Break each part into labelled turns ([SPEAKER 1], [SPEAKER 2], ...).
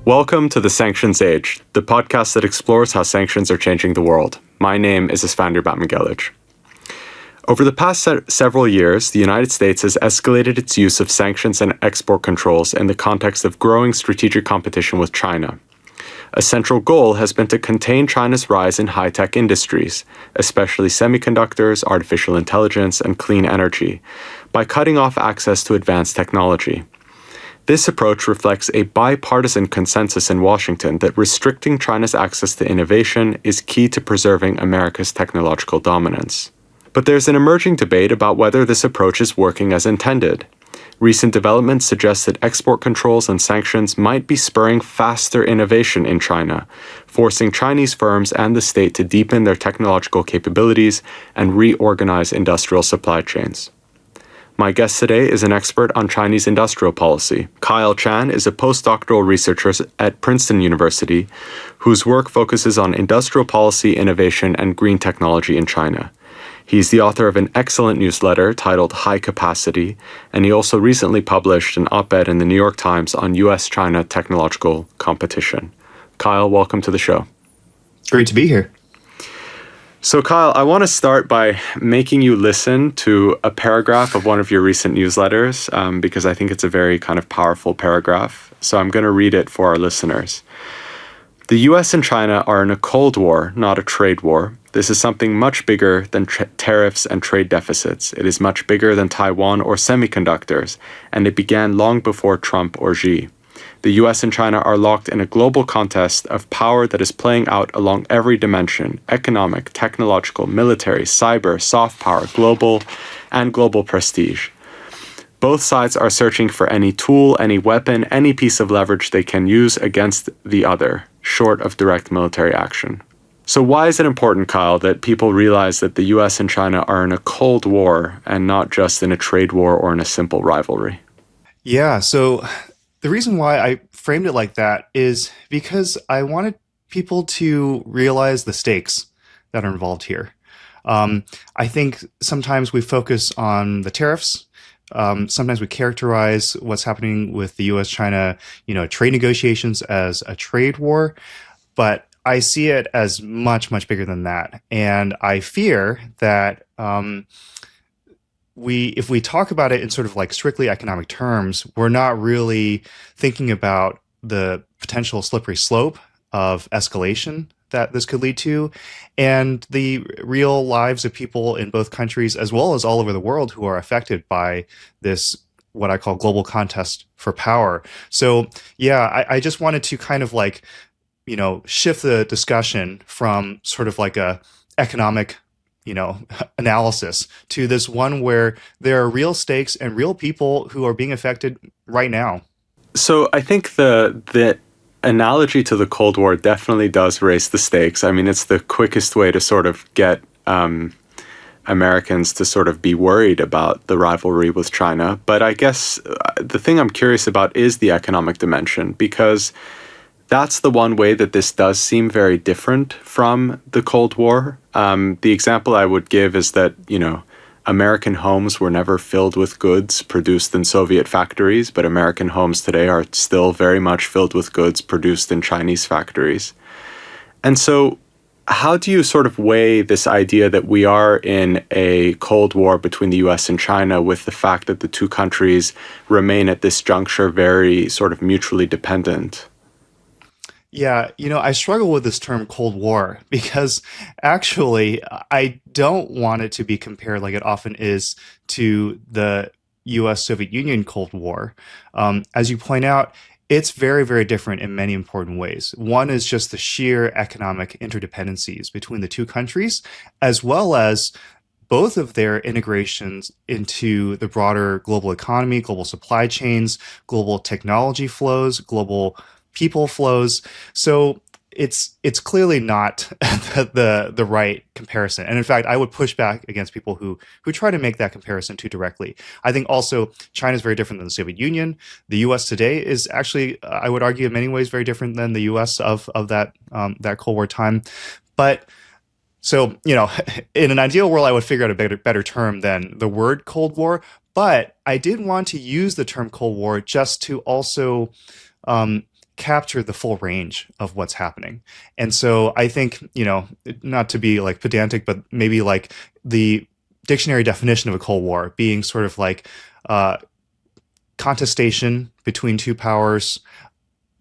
[SPEAKER 1] Welcome to the Sanctions Age, the podcast that explores how sanctions are changing the world. My name is Isfandir Batmangelic. Over the past several years, the United States has escalated its use of sanctions and export controls in the context of growing strategic competition with China. A central goal has been to contain China's rise in high-tech industries, especially semiconductors, artificial intelligence, and clean energy, by cutting off access to advanced technology. This approach reflects a bipartisan consensus in Washington that restricting China's access to innovation is key to preserving America's technological dominance. But there's an emerging debate about whether this approach is working as intended. Recent developments suggest that export controls and sanctions might be spurring faster innovation in China, forcing Chinese firms and the state to deepen their technological capabilities and reorganize industrial supply chains. My guest today is an expert on Chinese industrial policy. Kyle Chan is a postdoctoral researcher at Princeton University, whose work focuses on industrial policy, innovation, and green technology in China. He's the author of an excellent newsletter titled High Capacity, and he also recently published an op-ed in the New York Times on US-China technological competition. Kyle, welcome to the show.
[SPEAKER 2] Great to be here.
[SPEAKER 1] So Kyle, I want to start by making you listen to a paragraph of one of your recent newsletters, because I think it's a very kind of powerful paragraph. So I'm going to read it for our listeners. The US and China are in a Cold War, not a trade war. This is something much bigger than tariffs and trade deficits. It is much bigger than Taiwan or semiconductors, and it began long before Trump or Xi. The US and China are locked in a global contest of power that is playing out along every dimension: economic, technological, military, cyber, soft power, global prestige. Both sides are searching for any tool, any weapon, any piece of leverage they can use against the other, short of direct military action. So why is it important, Kyle, that people realize that the US and China are in a Cold War and not just in a trade war or in a simple rivalry?
[SPEAKER 2] Yeah, so the reason why I framed it like that is because I wanted people to realize the stakes that are involved here. I think sometimes we focus on the tariffs. Sometimes we characterize what's happening with the U.S.-China, trade negotiations as a trade war, but I see it as much, much bigger than that. And I fear that if we talk about it in sort of like strictly economic terms, we're not really thinking about the potential slippery slope of escalation that this could lead to, and the real lives of people in both countries, as well as all over the world, who are affected by this, what I call global contest for power. So yeah, I just wanted to kind of like, shift the discussion from sort of like a economic analysis to this one where there are real stakes and real people who are being affected right now.
[SPEAKER 1] So I think the analogy to the Cold War definitely does raise the stakes. I mean, it's the quickest way to sort of get Americans to sort of be worried about the rivalry with China. But I guess the thing I'm curious about is the economic dimension, because that's the one way that this does seem very different from the Cold War. The example I would give is that, American homes were never filled with goods produced in Soviet factories, but American homes today are still very much filled with goods produced in Chinese factories. And so how do you sort of weigh this idea that we are in a Cold War between the US and China with the fact that the two countries remain at this juncture very sort of mutually dependent?
[SPEAKER 2] Yeah, I struggle with this term Cold War because actually I don't want it to be compared like it often is to the US-Soviet Union Cold War. As you point out, it's very, very different in many important ways. One is just the sheer economic interdependencies between the two countries, as well as both of their integrations into the broader global economy, global supply chains, global technology flows, global people flows. So it's clearly not the right comparison. And in fact, I would push back against people who try to make that comparison too directly. I think also China is very different than the Soviet Union. The U.S. today is actually, I would argue, in many ways very different than the U.S. of that Cold War time. But so, in an ideal world, I would figure out a better term than the word Cold War. But I did want to use the term Cold War just to also capture the full range of what's happening. And so I think, not to be like pedantic, but maybe like the dictionary definition of a Cold War being sort of like contestation between two powers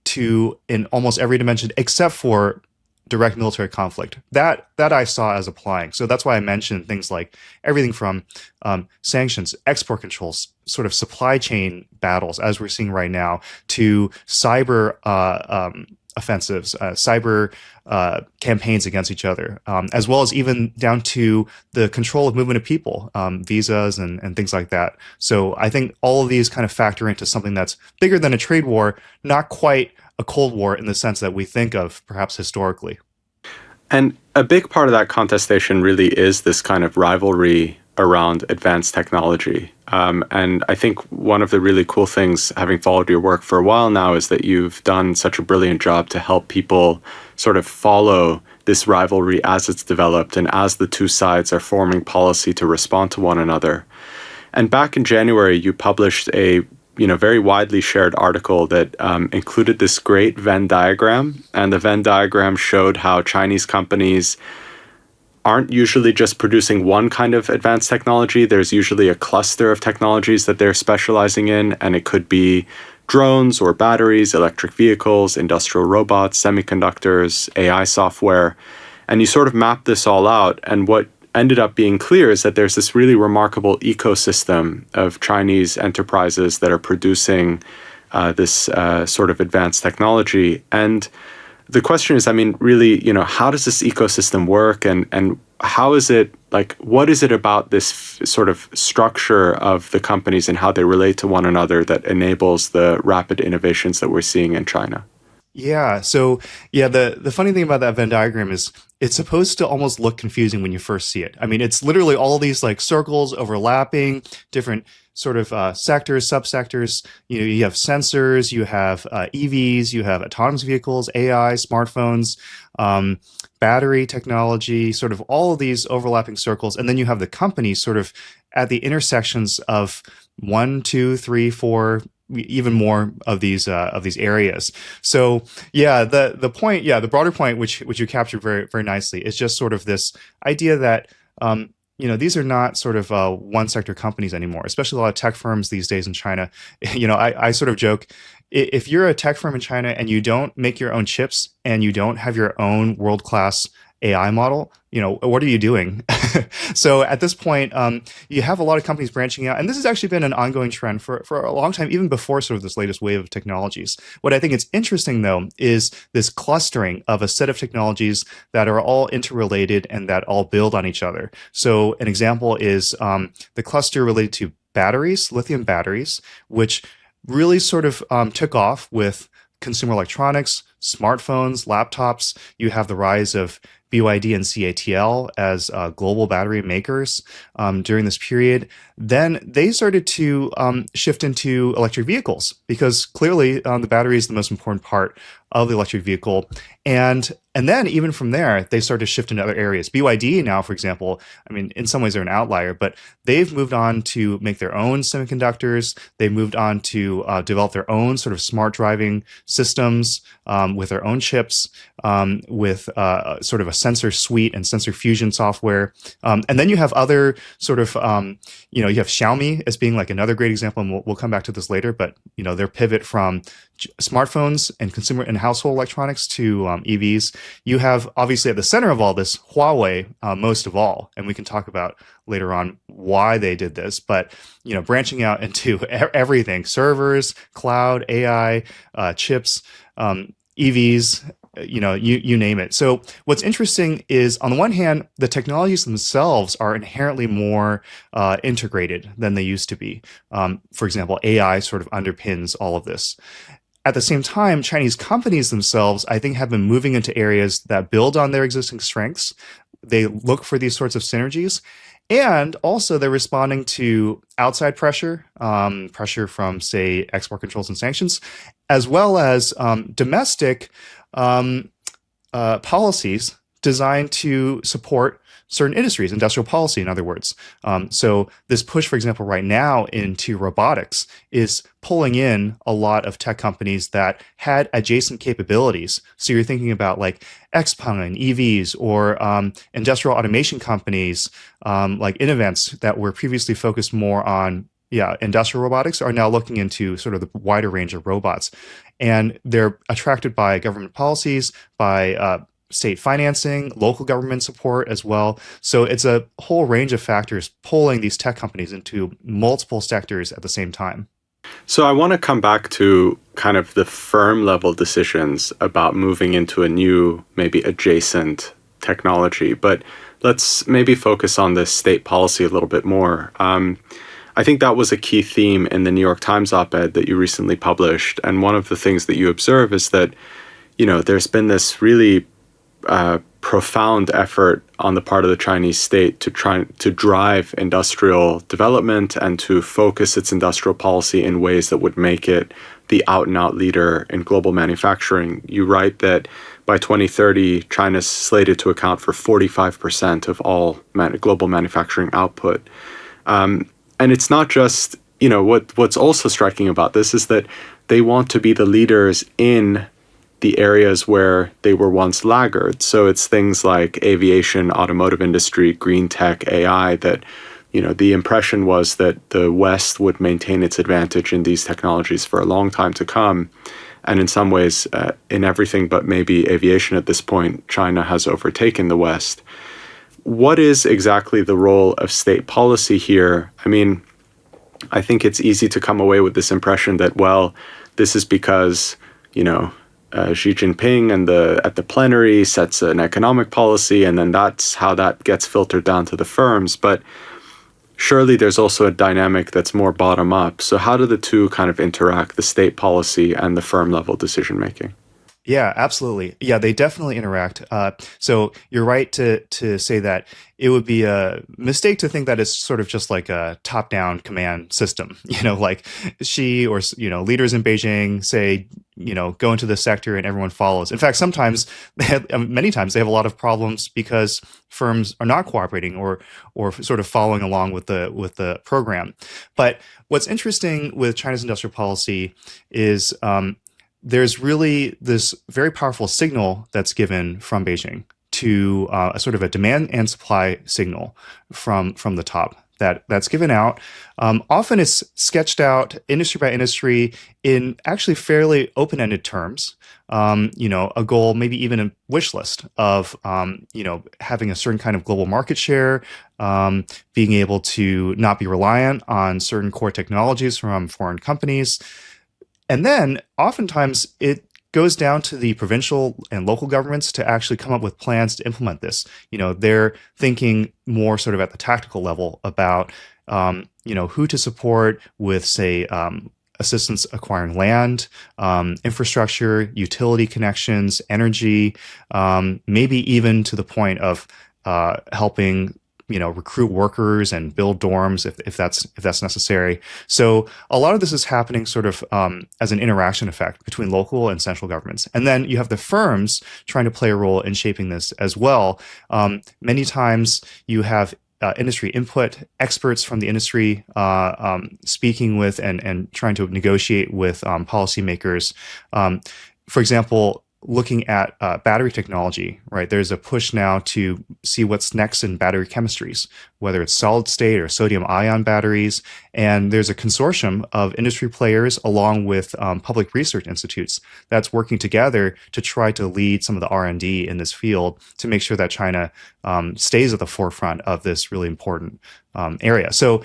[SPEAKER 2] to in almost every dimension except for direct military conflict. That I saw as applying. So that's why I mentioned things like everything from sanctions, export controls, sort of supply chain battles, as we're seeing right now, to cyber offensives, cyber campaigns against each other, as well as even down to the control of movement of people, visas and things like that. So I think all of these kind of factor into something that's bigger than a trade war, not quite a Cold War in the sense that we think of perhaps historically.
[SPEAKER 1] And a big part of that contestation really is this kind of rivalry around advanced technology. And I think one of the really cool things, having followed your work for a while now, is that you've done such a brilliant job to help people sort of follow this rivalry as it's developed and as the two sides are forming policy to respond to one another. And back in January, you published a very widely shared article that included this great Venn diagram. And the Venn diagram showed how Chinese companies aren't usually just producing one kind of advanced technology. There's usually a cluster of technologies that they're specializing in, and it could be drones or batteries, electric vehicles, industrial robots, semiconductors, AI software. And you sort of map this all out. And what ended up being clear is that there's this really remarkable ecosystem of Chinese enterprises that are producing this sort of advanced technology. And the question is, really, how does this ecosystem work, and how is it, like, what is it about this sort of structure of the companies and how they relate to one another that enables the rapid innovations that we're seeing in China?
[SPEAKER 2] Yeah. So the funny thing about that Venn diagram is it's supposed to almost look confusing when you first see it. It's literally all these like circles overlapping, different sort of sectors, subsectors. You have sensors, you have EVs, you have autonomous vehicles, AI, smartphones, battery technology, sort of all of these overlapping circles, and then you have the companies sort of at the intersections of 1, 2, 3, 4. Even more of these areas. So the point, the broader point, which you captured very very nicely, is just sort of this idea that these are not sort of one sector companies anymore. Especially a lot of tech firms these days in China. I sort of joke, if you're a tech firm in China and you don't make your own chips and you don't have your own world-class AI model, what are you doing? So at this point, you have a lot of companies branching out, and this has actually been an ongoing trend for a long time, even before sort of this latest wave of technologies. What I think is interesting, though, is this clustering of a set of technologies that are all interrelated and that all build on each other. So an example is the cluster related to batteries, lithium batteries, which really sort of took off with consumer electronics, smartphones, laptops. You have the rise of BYD and CATL as global battery makers during this period. Then they started to shift into electric vehicles because clearly the battery is the most important part of the electric vehicle. And then even from there, they started to shift into other areas. BYD now, for example, in some ways they're an outlier, but they've moved on to make their own semiconductors. They moved on to develop their own sort of smart driving systems with their own chips, with sort of a sensor suite and sensor fusion software. And then you have other sort of, you have Xiaomi as being like another great example, and we'll come back to this later, but their pivot from smartphones and consumer and household electronics to EVs. You have obviously at the center of all this Huawei, most of all, and we can talk about later on why they did this, but branching out into everything: servers, cloud, AI, chips, EVs, you name it. So what's interesting is, on the one hand, the technologies themselves are inherently more integrated than they used to be. For example, AI sort of underpins all of this. At the same time, Chinese companies themselves, I think, have been moving into areas that build on their existing strengths. They look for these sorts of synergies. And also they're responding to outside pressure, pressure from, say, export controls and sanctions, as well as domestic policies designed to support certain industries, industrial policy, in other words. So this push, for example, right now into robotics is pulling in a lot of tech companies that had adjacent capabilities. So you're thinking about like XPeng and EVs, or industrial automation companies like Innovents that were previously focused more on industrial robotics are now looking into sort of the wider range of robots. And they're attracted by government policies, by state financing, local government support as well. So it's a whole range of factors pulling these tech companies into multiple sectors at the same time.
[SPEAKER 1] So I want to come back to kind of the firm level decisions about moving into a new, maybe adjacent technology, but let's maybe focus on the state policy a little bit more. I think that was a key theme in the New York Times op-ed that you recently published. And one of the things that you observe is that, there's been this really profound effort on the part of the Chinese state to try to drive industrial development and to focus its industrial policy in ways that would make it the out-and-out leader in global manufacturing. You write that by 2030, China's slated to account for 45% of all global manufacturing output. And it's not just, what's also striking about this is that they want to be the leaders in the areas where they were once laggards. So it's things like aviation, automotive industry, green tech, AI, that, the impression was that the West would maintain its advantage in these technologies for a long time to come. And in some ways, in everything but maybe aviation at this point, China has overtaken the West. What is exactly the role of state policy here? I mean, I think it's easy to come away with this impression that, well, this is because, Xi Jinping at the plenary sets an economic policy, and then that's how that gets filtered down to the firms. But surely there's also a dynamic that's more bottom up. So how do the two kind of interact, the state policy and the firm level decision making?
[SPEAKER 2] Yeah, absolutely. Yeah, they definitely interact. So you're right to say that it would be a mistake to think that it's sort of just like a top-down command system. Like Xi or leaders in Beijing say, go into this sector and everyone follows. In fact, many times they have a lot of problems because firms are not cooperating or sort of following along with the program. But what's interesting with China's industrial policy is there's really this very powerful signal that's given from Beijing to a sort of a demand and supply signal from the top that's given out. Often it's sketched out industry by industry in actually fairly open-ended terms. A goal, maybe even a wish list of, having a certain kind of global market share, being able to not be reliant on certain core technologies from foreign companies. And then oftentimes it goes down to the provincial and local governments to actually come up with plans to implement this. They're thinking more sort of at the tactical level about, who to support with, say, assistance acquiring land, infrastructure, utility connections, energy, maybe even to the point of helping recruit workers and build dorms if that's necessary. So a lot of this is happening sort of as an interaction effect between local and central governments. And then you have the firms trying to play a role in shaping this as well. Many times you have industry input, experts from the industry speaking with and trying to negotiate with policymakers. For example, looking at battery technology, right? There's a push now to see what's next in battery chemistries, whether it's solid state or sodium ion batteries. And there's a consortium of industry players along with public research institutes that's working together to try to lead some of the R&D in this field to make sure that China stays at the forefront of this really important area. So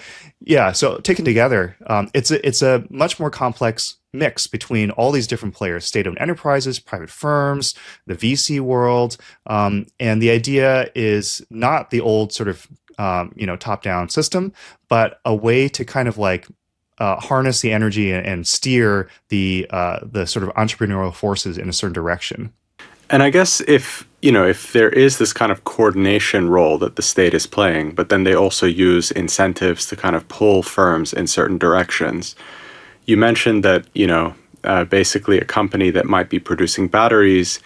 [SPEAKER 2] taken together, it's a much more complex mix between all these different players, state-owned enterprises, private firms, the VC world. And the idea is not the old sort of, top-down system, but a way to kind of like harness the energy and steer the sort of entrepreneurial forces in a certain direction.
[SPEAKER 1] And I guess if there is this kind of coordination role that the state is playing, but then they also use incentives to kind of pull firms in certain directions. You mentioned that, basically a company that might be producing batteries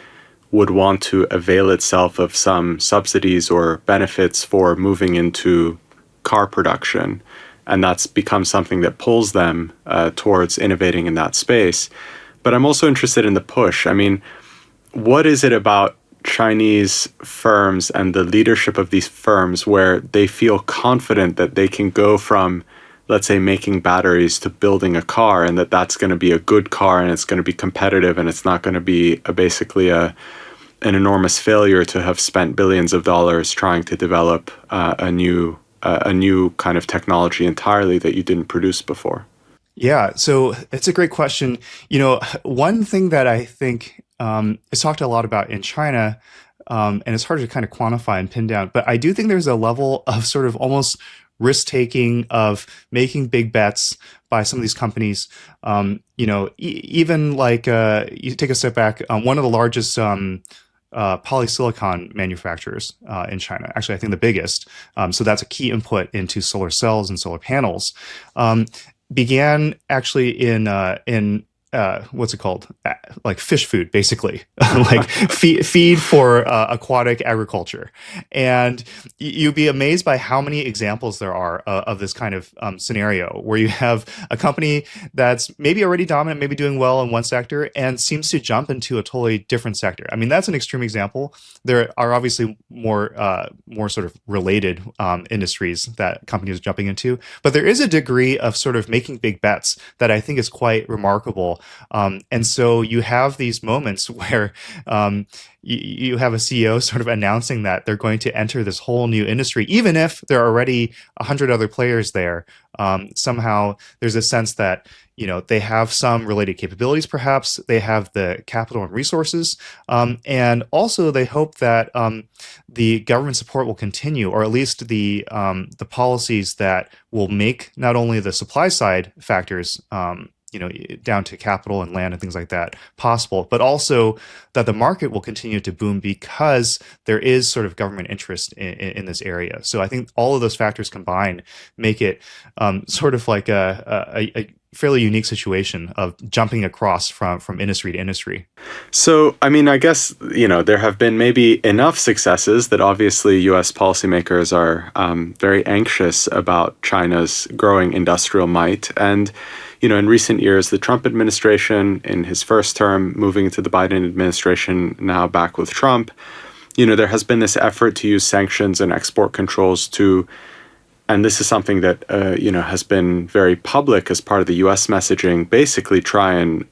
[SPEAKER 1] would want to avail itself of some subsidies or benefits for moving into car production. And that's become something that pulls them towards innovating in that space. But I'm also interested in the push. I mean, what is it about Chinese firms and the leadership of these firms where they feel confident that they can go from, let's say, making batteries to building a car, and that that's going to be a good car and it's going to be competitive and it's not going to be basically an enormous failure to have spent billions of dollars trying to develop a new kind of technology entirely that you didn't produce before?
[SPEAKER 2] Yeah, so it's a great question. One thing that I think is talked a lot about in China, and it's hard to kind of quantify and pin down, but I do think there's a level of sort of almost risk taking of making big bets by some of these companies. Even like you take a step back, one of the largest polysilicon manufacturers in China, actually, I think the biggest. So that's a key input into solar cells and solar panels. Began actually in what's it called? Like fish food, basically, like feed for aquatic agriculture. And you'd be amazed by how many examples there are of this kind of scenario where you have a company that's maybe already dominant, maybe doing well in one sector, and seems to jump into a totally different sector. I mean, that's an extreme example. There are obviously more sort of related industries that companies are jumping into, but there is a degree of sort of making big bets that I think is quite remarkable. And so you have these moments where you have a CEO sort of announcing that they're going to enter this whole new industry, even if there are already 100 other players there. Somehow there's a sense that they have some related capabilities, perhaps they have the capital and resources, and also they hope that the government support will continue, or at least the policies that will make not only the supply side factors down to capital and land and things like that possible, but also that the market will continue to boom because there is sort of government interest in this area. So I think all of those factors combined make it sort of like a fairly unique situation of jumping across from industry to industry.
[SPEAKER 1] So, I mean, I guess, there have been maybe enough successes that obviously U.S. policymakers are very anxious about China's growing industrial might. And in recent years, the Trump administration in his first term, moving into the Biden administration, now back with Trump, there has been this effort to use sanctions and export controls to, and this is something that, has been very public as part of the U.S. messaging, basically try and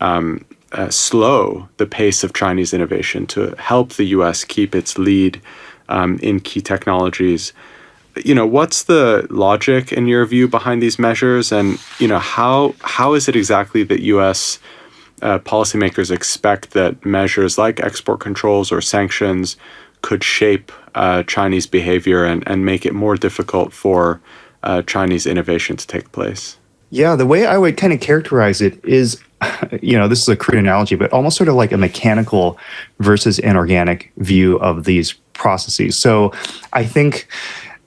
[SPEAKER 1] slow the pace of Chinese innovation to help the U.S. keep its lead in key technologies. What's the logic in your view behind these measures, and how is it exactly that U.S. Policymakers expect that measures like export controls or sanctions could shape Chinese behavior and make it more difficult for Chinese innovation to take place?
[SPEAKER 2] Yeah, the way I would kind of characterize it is, this is a crude analogy, but almost sort of like a mechanical versus inorganic view of these processes. So I think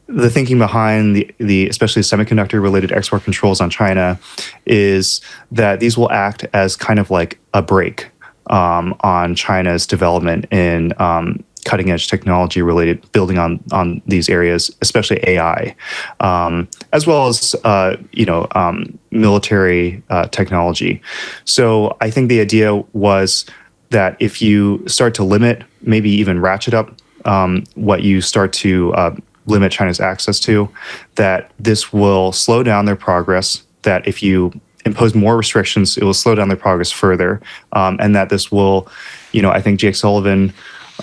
[SPEAKER 2] the thinking behind the especially semiconductor related export controls on China is that these will act as kind of like a brake on China's development in cutting edge technology related, building on these areas, especially AI, as well as military technology. So I think the idea was that if you start to limit, maybe even ratchet up what you start to limit China's access to, that this will slow down their progress, that if you impose more restrictions, it will slow down their progress further, and that this will, I think Jake Sullivan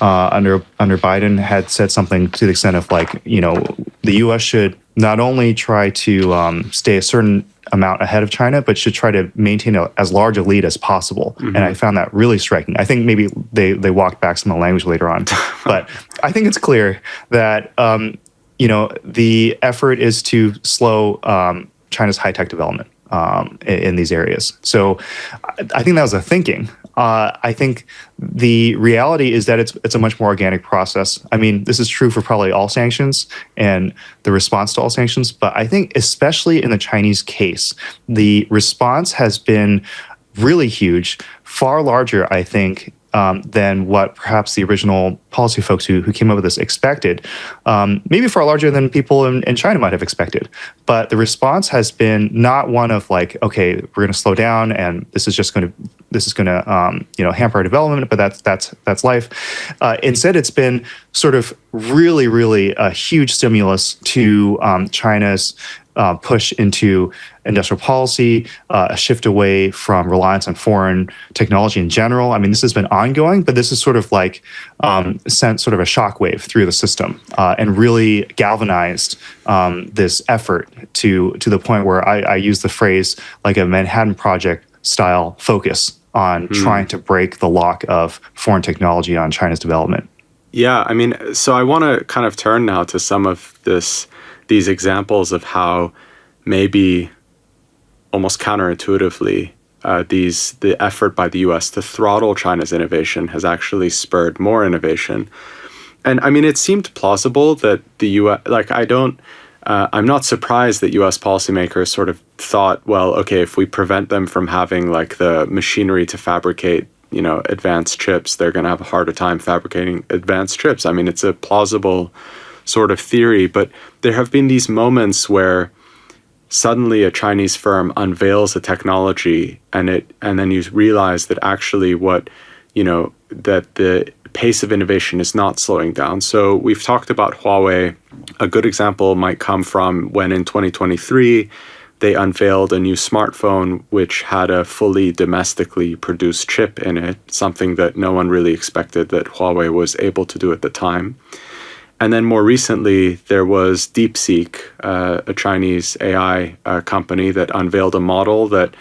[SPEAKER 2] under Biden had said something to the extent of like, the U.S. should not only try to stay a certain amount ahead of China, but should try to maintain as large a lead as possible. Mm-hmm. And I found that really striking. I think maybe they walked back some of the language later on, but I think it's clear that the effort is to slow China's high-tech development in these areas. So I think that was the thinking. I think the reality is that it's a much more organic process. I mean, this is true for probably all sanctions and the response to all sanctions, but I think especially in the Chinese case, the response has been really huge, far larger, I think, than what perhaps the original policy folks who came up with this expected, maybe far larger than people in China might have expected. But the response has been not one of like, okay, we're going to slow down and this is going to hamper our development, but that's life. Instead, it's been sort of really a huge stimulus to China's push into industrial policy, a shift away from reliance on foreign technology in general. I mean, this has been ongoing, but this is sort of like sent sort of a shockwave through the system and really galvanized this effort to the point where I use the phrase like a Manhattan Project style focus on trying to break the lock of foreign technology on China's development.
[SPEAKER 1] Yeah, I mean, so I want to kind of turn now to some of these examples of how maybe almost counterintuitively the effort by the U.S. to throttle China's innovation has actually spurred more innovation. And I mean, it seemed plausible that the U.S. I'm not surprised that U.S. policymakers sort of thought, well, okay, if we prevent them from having like the machinery to fabricate, advanced chips, they're going to have a harder time fabricating advanced chips. I mean, it's a plausible sort of theory, but there have been these moments where suddenly a Chinese firm unveils a technology and then you realize that actually that the pace of innovation is not slowing down. So we've talked about Huawei. A good example might come from when in 2023, they unveiled a new smartphone which had a fully domestically produced chip in it, something that no one really expected that Huawei was able to do at the time. And then more recently, there was DeepSeek, a Chinese AI company that unveiled a model that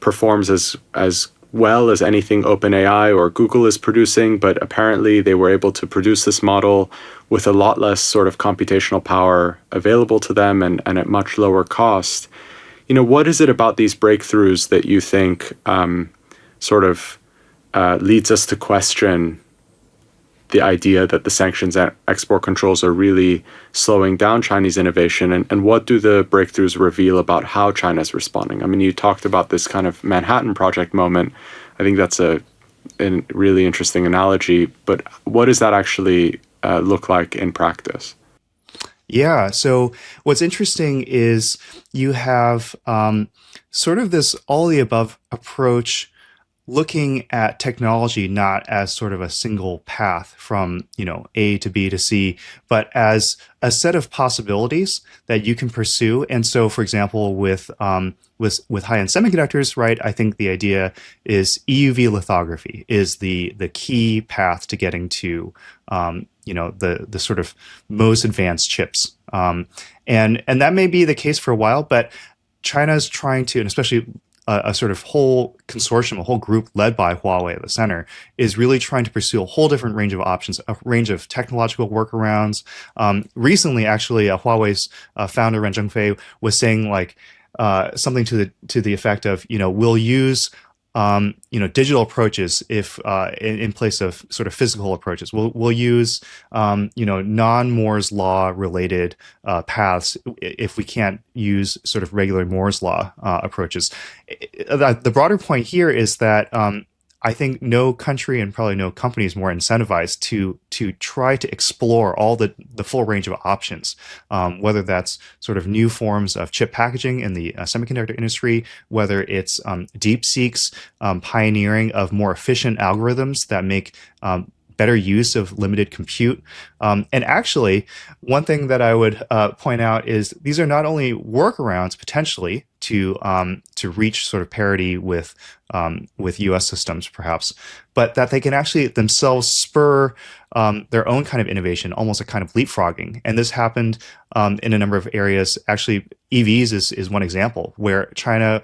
[SPEAKER 1] performs as well as anything OpenAI or Google is producing, but apparently they were able to produce this model with a lot less sort of computational power available to them and at much lower cost. What is it about these breakthroughs that you think leads us to question the idea that the sanctions and export controls are really slowing down Chinese innovation? And what do the breakthroughs reveal about how China's responding? I mean, you talked about this kind of Manhattan Project moment. I think that's a really interesting analogy. But what does that actually look like in practice?
[SPEAKER 2] Yeah. So what's interesting is you have sort of this all the above approach looking at technology not as sort of a single path from A to B to C, but as a set of possibilities that you can pursue. And so, for example, with high-end semiconductors, right? I think the idea is EUV lithography is the key path to getting to the sort of most advanced chips. And that may be the case for a while, but China's trying to, and especially a sort of whole consortium, a whole group led by Huawei at the center, is really trying to pursue a whole different range of options, a range of technological workarounds. Recently, actually, Huawei's founder Ren Zhengfei was saying like something to the effect of, we'll use digital approaches if in place of sort of physical approaches. We'll use non-Moore's law related paths if we can't use sort of regular Moore's law approaches. The broader point here is that I think no country and probably no company is more incentivized to try to explore all the full range of options, whether that's sort of new forms of chip packaging in the semiconductor industry, whether it's DeepSeek's pioneering of more efficient algorithms that make better use of limited compute. And actually, one thing that I would point out is these are not only workarounds potentially to reach sort of parity with U.S. systems, perhaps, but that they can actually themselves spur their own kind of innovation, almost a kind of leapfrogging. And this happened in a number of areas. Actually, EVs is one example where China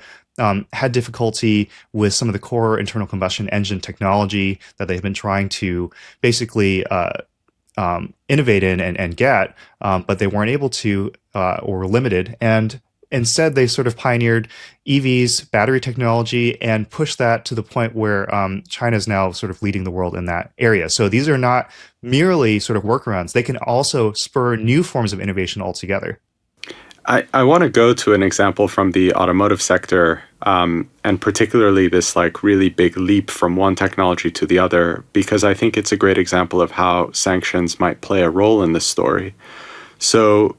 [SPEAKER 2] had difficulty with some of the core internal combustion engine technology that they've been trying to basically innovate in and get, but they weren't able to or were limited. And instead, they sort of pioneered EVs, battery technology, and pushed that to the point where China is now sort of leading the world in that area. So these are not merely sort of workarounds. They can also spur new forms of innovation altogether.
[SPEAKER 1] I want to go to an example from the automotive sector, and particularly this like really big leap from one technology to the other, because I think it's a great example of how sanctions might play a role in this story. So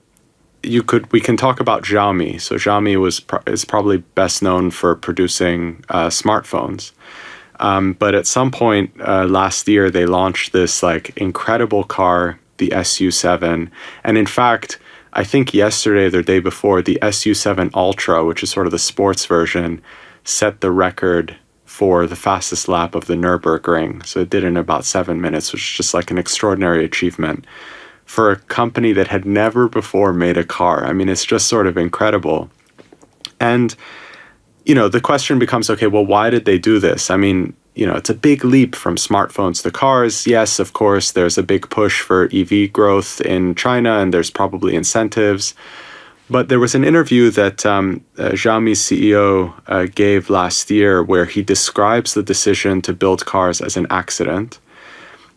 [SPEAKER 1] we can talk about Xiaomi. So Xiaomi is probably best known for producing smartphones. But at some point last year, they launched this like incredible car, the SU7. And in fact, I think yesterday or the day before, the SU7 Ultra, which is sort of the sports version, set the record for the fastest lap of the Nürburgring. So it did it in about 7 minutes, which is just like an extraordinary achievement for a company that had never before made a car. I mean, it's just sort of incredible. And the question becomes, okay, well, why did they do this? I mean, it's a big leap from smartphones to cars. Yes, of course, there's a big push for EV growth in China, and there's probably incentives. But there was an interview that Xiaomi's CEO gave last year where he describes the decision to build cars as an accident.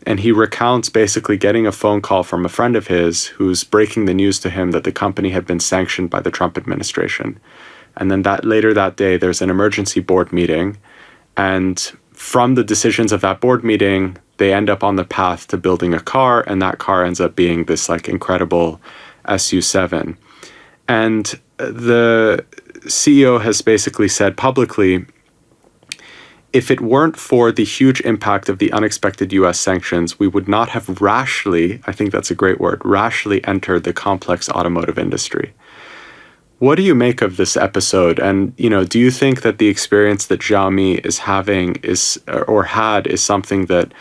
[SPEAKER 1] And he recounts basically getting a phone call from a friend of his who's breaking the news to him that the company had been sanctioned by the Trump administration. And then later that day, there's an emergency board meeting. And from the decisions of that board meeting, they end up on the path to building a car. And that car ends up being this like incredible SU7. And the CEO has basically said publicly, if it weren't for the huge impact of the unexpected US sanctions, we would not have rashly, I think that's a great word, rashly entered the complex automotive industry. What do you make of this episode? And, do you think that the experience that Xiaomi is having is something that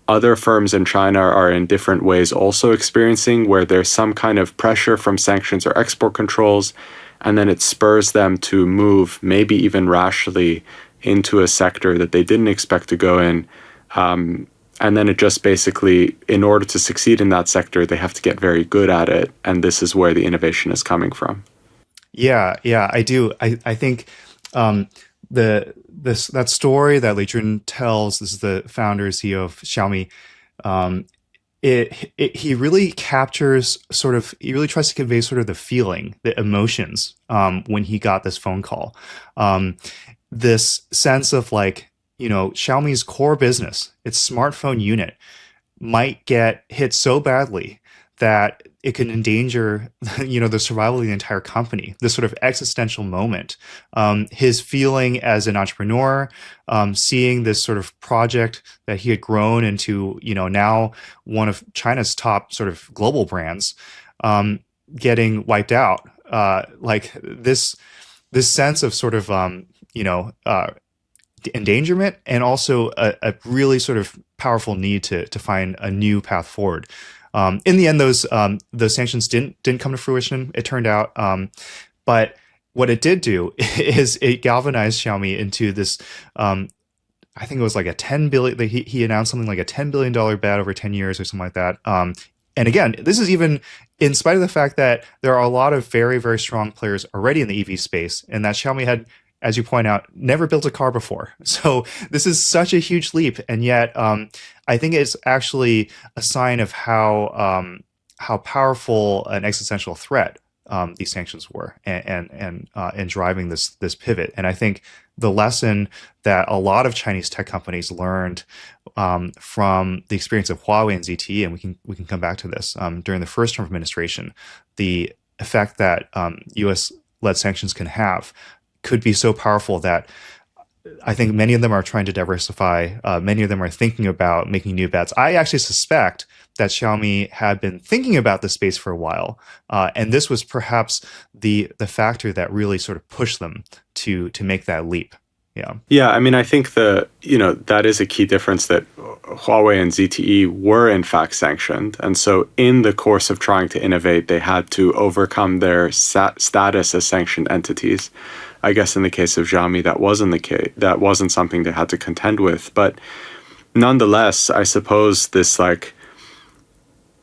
[SPEAKER 1] other firms in China are in different ways also experiencing, where there's some kind of pressure from sanctions or export controls, and then it spurs them to move, maybe even rashly, into a sector that they didn't expect to go in. And then it just basically, in order to succeed in that sector, they have to get very good at it. And this is where the innovation is coming from.
[SPEAKER 2] Yeah, I do. I think that story that Li Jun tells, this is the founder CEO of Xiaomi. He really captures he really tries to convey sort of the feeling, the emotions when he got this phone call. This sense of like, Xiaomi's core business, its smartphone unit, might get hit so badly that it can endanger, the survival of the entire company. This sort of existential moment. His feeling as an entrepreneur, seeing this sort of project that he had grown into, now one of China's top sort of global brands, getting wiped out. Like this sense of sort of, endangerment, and also a really sort of powerful need to find a new path forward. In the end, those sanctions didn't come to fruition, it turned out. But what it did do is it galvanized Xiaomi into this. I think it was like a 10 billion. He announced something like a $10 billion bet over 10 years or something like that. And again, this is even in spite of the fact that there are a lot of very, very strong players already in the EV space, and that Xiaomi had, as you point out, never built a car before. So this is such a huge leap, and yet I think it's actually a sign of how powerful an existential threat these sanctions were, and driving this pivot. And I think the lesson that a lot of Chinese tech companies learned from the experience of Huawei and ZTE, and we can come back to this during the first term of administration, the effect that U.S.-led sanctions can have could be so powerful that I think many of them are trying to diversify. Many of them are thinking about making new bets. I actually suspect that Xiaomi had been thinking about this space for a while, and this was perhaps the factor that really sort of pushed them to make that leap. Yeah.
[SPEAKER 1] I mean, I think that is a key difference, that Huawei and ZTE were in fact sanctioned. And so in the course of trying to innovate, they had to overcome their status as sanctioned entities. I guess in the case of Xiaomi, that wasn't something they had to contend with. But nonetheless, I suppose this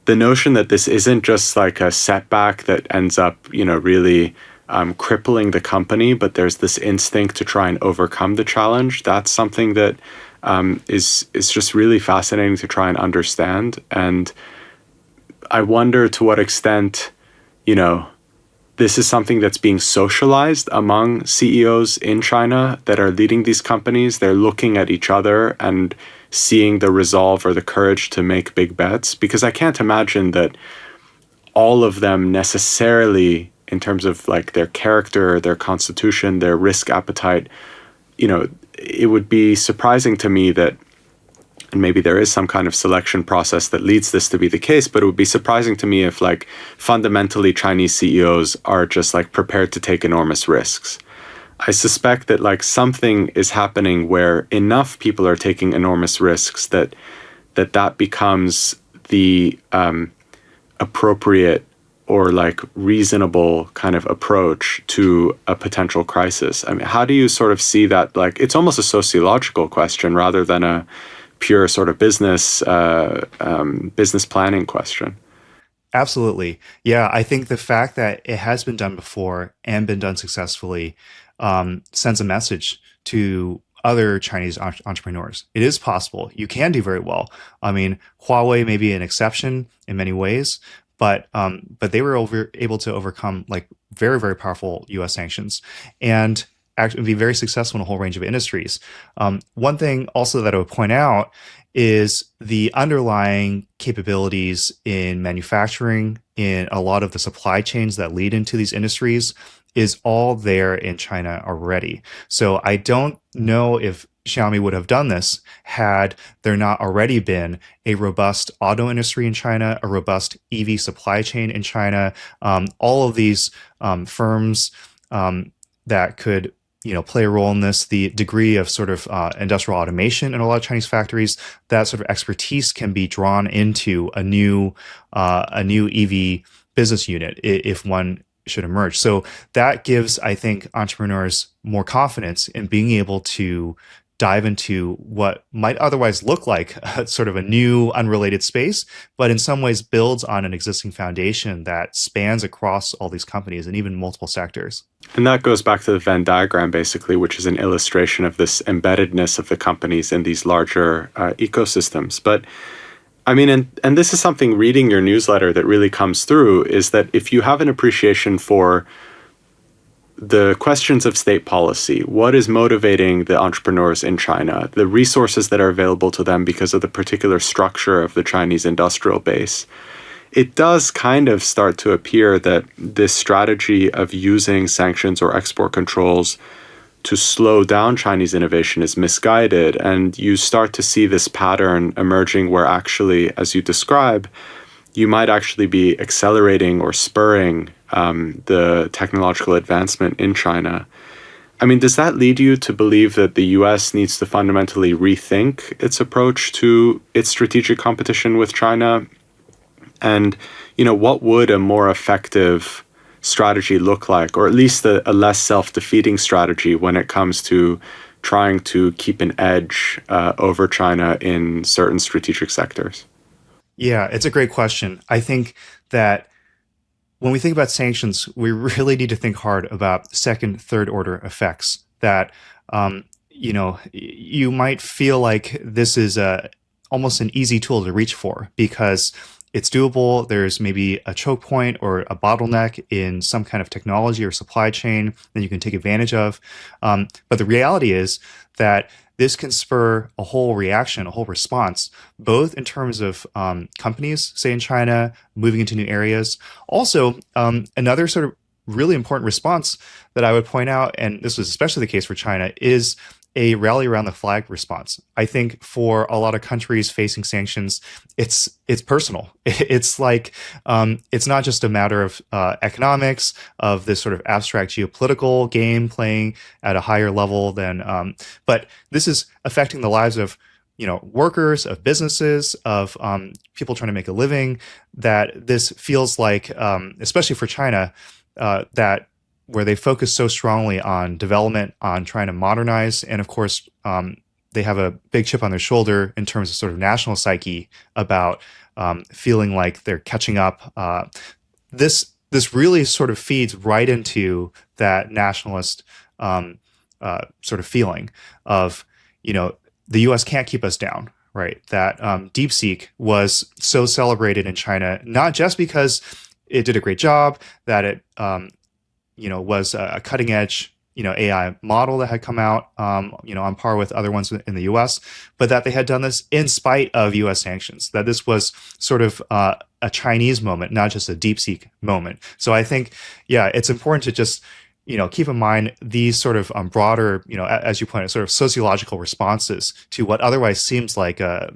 [SPEAKER 1] the notion that this isn't just like a setback that ends up, really crippling the company, but there's this instinct to try and overcome the challenge. That's something that is just really fascinating to try and understand. And I wonder to what extent, this is something that's being socialized among CEOs in China that are leading these companies. They're looking at each other and seeing the resolve or the courage to make big bets, because I can't imagine that all of them necessarily, in terms of like their character, their constitution, their risk appetite, it would be surprising to me that, and maybe there is some kind of selection process that leads this to be the case, but it would be surprising to me if like fundamentally Chinese CEOs are just like prepared to take enormous risks. I suspect that like something is happening where enough people are taking enormous risks that becomes the appropriate or like reasonable kind of approach to a potential crisis. I mean, how do you sort of see that? Like, it's almost a sociological question rather than a pure sort of business planning question.
[SPEAKER 2] Absolutely. Yeah, I think the fact that it has been done before and been done successfully sends a message to other Chinese entrepreneurs. It is possible. You can do very well. I mean, Huawei may be an exception in many ways, but they were able to overcome like very, very powerful U.S. sanctions and actually be very successful in a whole range of industries. One thing also that I would point out is the underlying capabilities in manufacturing, in a lot of the supply chains that lead into these industries, is all there in China already. So I don't know if Xiaomi would have done this had there not already been a robust auto industry in China, a robust EV supply chain in China, all of these firms that could play a role in this, the degree of sort of industrial automation in a lot of Chinese factories, that sort of expertise can be drawn into a new EV business unit if one should emerge. So that gives, I think, entrepreneurs more confidence in being able to dive into what might otherwise look like sort of a new unrelated space, but in some ways builds on an existing foundation that spans across all these companies and even multiple sectors.
[SPEAKER 1] And that goes back to the Venn diagram, basically, which is an illustration of this embeddedness of the companies in these larger ecosystems. But I mean, and this is something reading your newsletter that really comes through, is that if you have an appreciation for the questions of state policy, what is motivating the entrepreneurs in China, the resources that are available to them because of the particular structure of the Chinese industrial base, it does kind of start to appear that this strategy of using sanctions or export controls to slow down Chinese innovation is misguided. And you start to see this pattern emerging where actually, as you describe, you might actually be accelerating or spurring the technological advancement in China. I mean, does that lead you to believe that the US needs to fundamentally rethink its approach to its strategic competition with China? And, what would a more effective strategy look like, or at least a less self-defeating strategy when it comes to trying to keep an edge over China in certain strategic sectors?
[SPEAKER 2] Yeah, it's a great question. I think that when we think about sanctions, we really need to think hard about second, third order effects that, you might feel like this is almost an easy tool to reach for because it's doable. There's maybe a choke point or a bottleneck in some kind of technology or supply chain that you can take advantage of. But the reality is that this can spur a whole reaction, a whole response, both in terms of companies, say in China, moving into new areas. Also, another sort of really important response that I would point out, and this was especially the case for China, is a rally around the flag response. I think for a lot of countries facing sanctions, it's personal. It's like it's not just a matter of economics, of this sort of abstract geopolitical game playing at a higher level than, but this is affecting the lives of workers, of businesses, of people trying to make a living. That this feels like, especially for China, that where they focus so strongly on development, on trying to modernize, and of course, they have a big chip on their shoulder in terms of sort of national psyche about feeling like they're catching up. This really sort of feeds right into that nationalist sort of feeling of, the U.S. can't keep us down, right? That DeepSeek was so celebrated in China, not just because it did a great job, that it was a cutting edge, AI model that had come out, on par with other ones in the U.S., but that they had done this in spite of U.S. sanctions. That this was sort of a Chinese moment, not just a DeepSeek moment. So I think, yeah, it's important to just keep in mind these sort of broader, as you pointed, sort of sociological responses to what otherwise seems like a,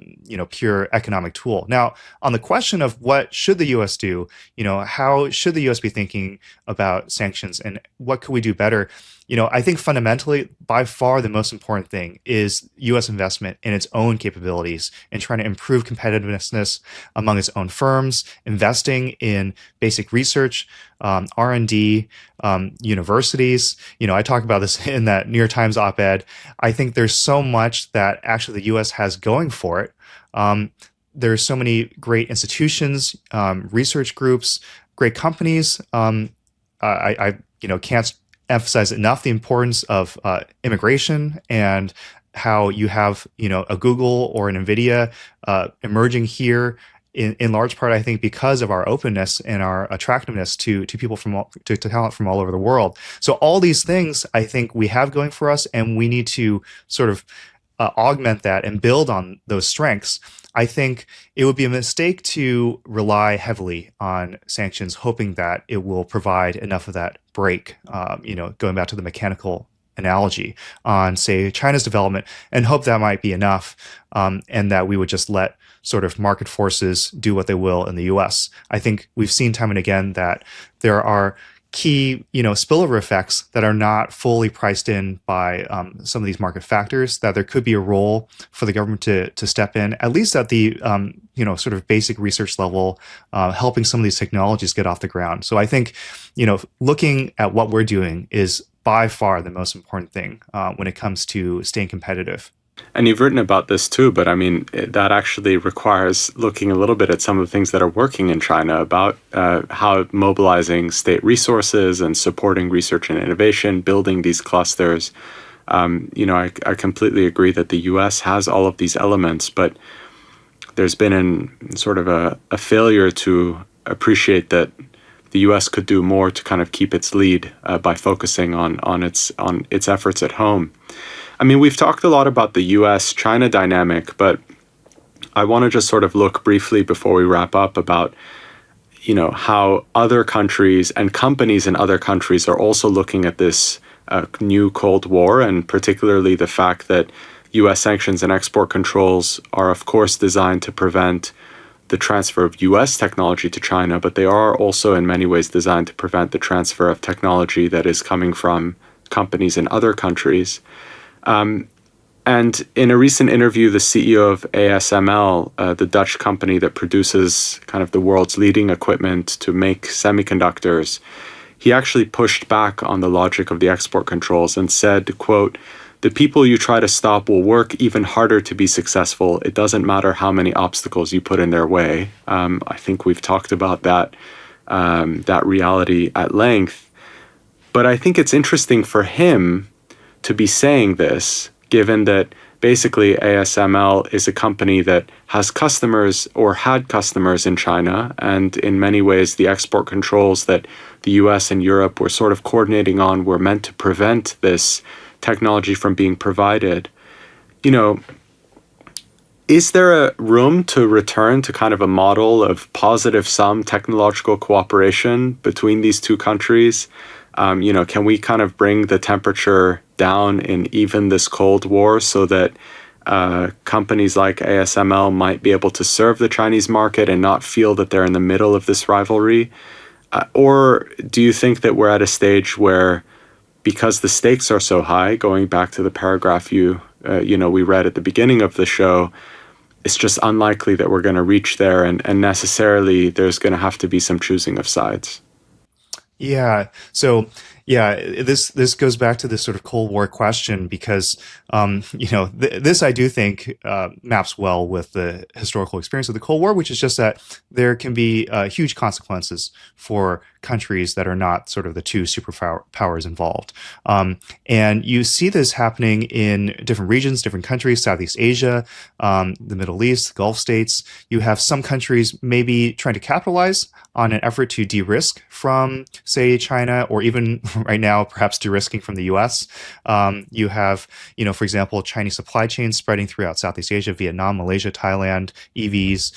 [SPEAKER 2] pure economic tool. Now, on the question of what should the U.S. do, how should the U.S. be thinking about sanctions and what could we do better? I think fundamentally, by far, the most important thing is U.S. investment in its own capabilities and trying to improve competitiveness among its own firms, investing in basic research, R&D, universities. I talk about this in that New York Times op-ed. I think there's so much that actually the U.S. has going for it. There's so many great institutions, research groups, great companies. I can't emphasize enough the importance of immigration and how you have a Google or an NVIDIA emerging here in large part, I think, because of our openness and our attractiveness to people to talent from all over the world. So all these things I think we have going for us, and we need to sort of augment that and build on those strengths. I think it would be a mistake to rely heavily on sanctions, hoping that it will provide enough of that break, going back to the mechanical analogy on, say, China's development, and hope that might be enough, and that we would just let sort of market forces do what they will in the U.S. I think we've seen time and again that there are key, spillover effects that are not fully priced in by some of these market factors, that there could be a role for the government to step in, at least at the, sort of basic research level, helping some of these technologies get off the ground. So I think, looking at what we're doing is by far the most important thing when it comes to staying competitive.
[SPEAKER 1] And you've written about this too, but I mean, that actually requires looking a little bit at some of the things that are working in China about how mobilizing state resources and supporting research and innovation, building these clusters. I completely agree that the U.S. has all of these elements, but there's been sort of a failure to appreciate that the U.S. could do more to kind of keep its lead by focusing on its efforts at home. I mean, we've talked a lot about the U.S.-China dynamic, but I want to just sort of look briefly before we wrap up about, how other countries and companies in other countries are also looking at this new Cold War, and particularly the fact that U.S. sanctions and export controls are, of course, designed to prevent the transfer of U.S. technology to China, but they are also in many ways designed to prevent the transfer of technology that is coming from companies in other countries. And in a recent interview, the CEO of ASML, the Dutch company that produces kind of the world's leading equipment to make semiconductors, he actually pushed back on the logic of the export controls and said, quote, "The people you try to stop will work even harder to be successful. It doesn't matter how many obstacles you put in their way." I think we've talked about that reality at length. But I think it's interesting for him to be saying this, given that basically ASML is a company that has customers or had customers in China, and in many ways the export controls that the US and Europe were sort of coordinating on were meant to prevent this technology from being provided. Is there a room to return to kind of a model of positive sum technological cooperation between these two countries? Can we kind of bring the temperature down in even this Cold War so that companies like ASML might be able to serve the Chinese market and not feel that they're in the middle of this rivalry? Or do you think that we're at a stage where, because the stakes are so high, going back to the paragraph we read at the beginning of the show, it's just unlikely that we're going to reach there, and necessarily there's going to have to be some choosing of sides?
[SPEAKER 2] Yeah. So, Yeah, this goes back to this sort of Cold War question because this I do think maps well with the historical experience of the Cold War, which is just that there can be huge consequences for countries that are not sort of the two superpowers involved, and you see this happening in different regions, different countries, Southeast Asia, the Middle East, the Gulf states. You have some countries maybe trying to capitalize on an effort to de-risk from, say, China, or even right now, perhaps de-risking from the U.S. You have, for example, Chinese supply chains spreading throughout Southeast Asia, Vietnam, Malaysia, Thailand, EVs,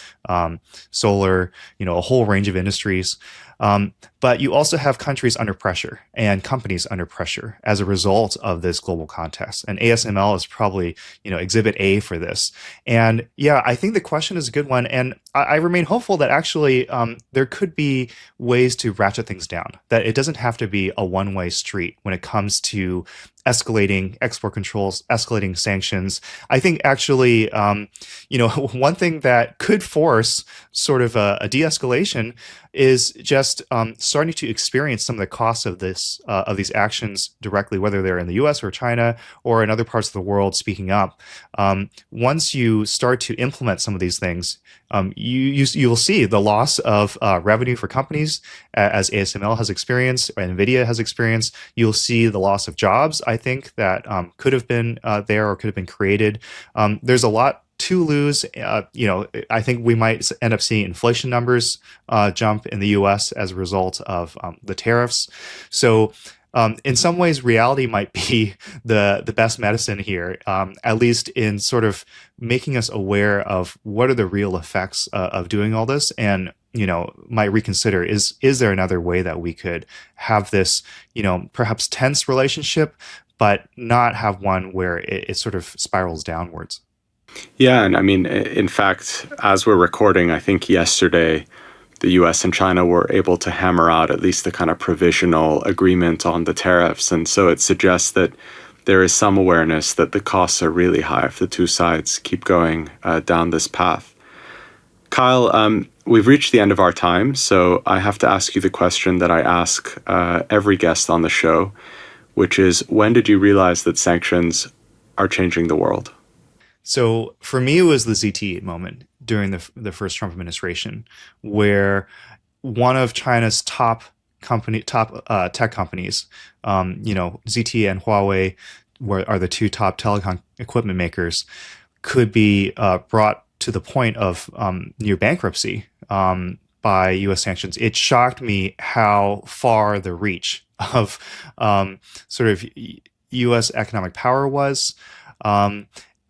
[SPEAKER 2] solar, a whole range of industries. But you also have countries under pressure and companies under pressure as a result of this global context. And ASML is probably, exhibit A for this. And yeah, I think the question is a good one. And I remain hopeful that actually there could be ways to ratchet things down, that it doesn't have to be a one-way street when it comes to escalating export controls, escalating sanctions. I think actually, one thing that could force sort of a de-escalation is just starting to experience some of the costs of these actions directly, whether they're in the U.S. or China or in other parts of the world speaking up. Once you start to implement some of these things, you'll see the loss of revenue for companies, as ASML has experienced, or NVIDIA has experienced. You'll see the loss of jobs, I think, that could have been there or could have been created. There's a lot to lose. I think we might end up seeing inflation numbers jump in the U.S. as a result of the tariffs. So in some ways, reality might be the best medicine here, at least in sort of making us aware of what are the real effects of doing all this, and might reconsider, is there another way that we could have this, perhaps tense relationship, but not have one where it sort of spirals downwards.
[SPEAKER 1] Yeah, and I mean, in fact, as we're recording, I think yesterday the US and China were able to hammer out at least the kind of provisional agreement on the tariffs. And so it suggests that there is some awareness that the costs are really high if the two sides keep going down this path. Kyle, we've reached the end of our time, so I have to ask you the question that I ask every guest on the show, which is, when did you realize that sanctions are changing the world?
[SPEAKER 2] So for me, it was the ZTE moment during the first Trump administration, where one of China's top tech companies, ZTE and Huawei are the two top telecom equipment makers, could be brought to the point of near bankruptcy by U.S. sanctions. It shocked me how far the reach of sort of U.S. economic power was.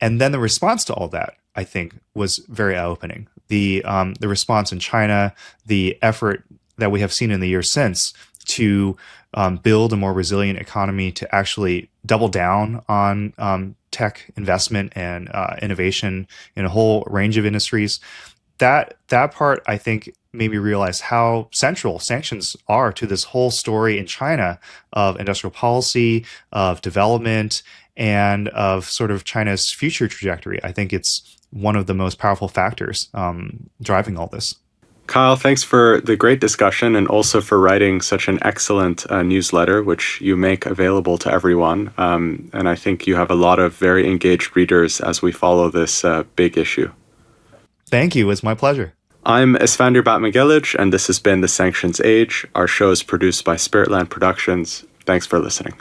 [SPEAKER 2] And then the response to all that, I think, was very eye-opening. The response in China, the effort that we have seen in the years since to build a more resilient economy, to actually double down on tech investment and innovation in a whole range of industries. That part, I think, made me realize how central sanctions are to this whole story in China of industrial policy, of development, and of sort of China's future trajectory. I think it's one of the most powerful factors driving all this.
[SPEAKER 1] Kyle, thanks for the great discussion and also for writing such an excellent newsletter, which you make available to everyone. And I think you have a lot of very engaged readers as we follow this big issue.
[SPEAKER 2] Thank you. It's my pleasure.
[SPEAKER 1] I'm Esfandyar Batmanghelidj, and this has been The Sanctions Age. Our show is produced by Spiritland Productions. Thanks for listening.